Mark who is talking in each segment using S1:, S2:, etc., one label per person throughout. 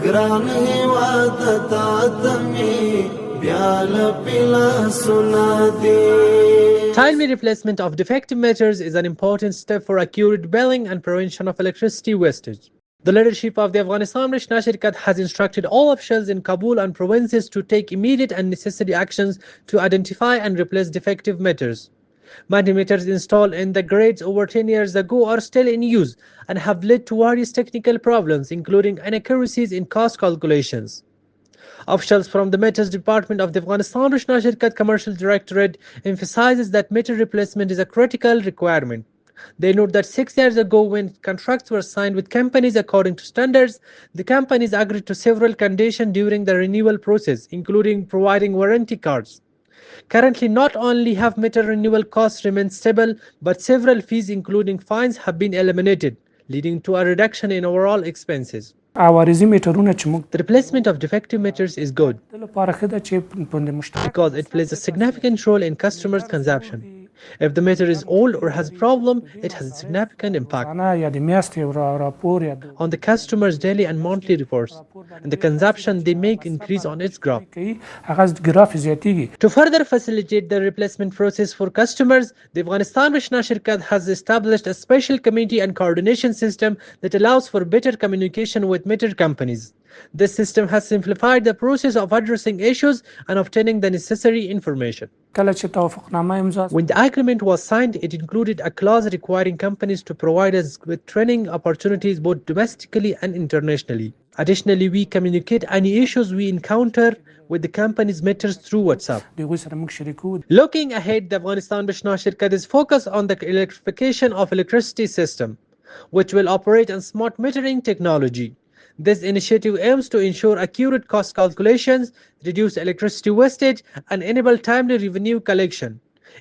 S1: گران هیواد تاتمی بیال پلا سنادی.
S2: Timely replacement of defective meters is an important step for accurate billing and prevention of electricity wastage. The leadership of the Afghanistan Rishna Shirkat has instructed all officials in Kabul and provinces to take immediate and necessary actions to identify and replace defective meters. Many meters installed in the grids over 10 years ago are still in use and have led to various technical problems, including inaccuracies in cost calculations. Officials from the Meters Department of the Afghanistan Rishna Shirkat Commercial Directorate emphasizes that meter replacement is a critical requirement. They note that 6 years ago, when contracts were signed with companies according to standards, the companies agreed to several conditions during the renewal process, including providing warranty cards. Currently, not only have meter renewal costs remained stable, but several fees, including fines, have been eliminated, leading to a reduction in overall expenses. The replacement of defective meters is good because it plays a significant role in customers' consumption. If the meter is old or has a problem, it has a significant impact on the customer's daily and monthly reports, and the consumption they make increase on its graph. To further facilitate the replacement process for customers, the Afghanistan Rishna Shirkat has established a special committee and coordination system that allows for better communication with meter companies. This system has simplified the process of addressing issues and obtaining the necessary information. When the agreement was signed, it included a clause requiring companies to provide us with training opportunities both domestically and internationally. Additionally, we communicate any issues we encounter with the company's meters through WhatsApp. Looking ahead, the Afghanistan Rishna Shirkat is focused on the electrification of electricity system, which will operate on smart metering technology. This initiative aims to ensure accurate cost calculations, reduce electricity wastage, and enable timely revenue collection.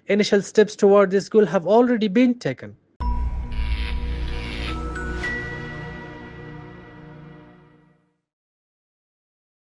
S2: Initial steps toward this goal have already been taken.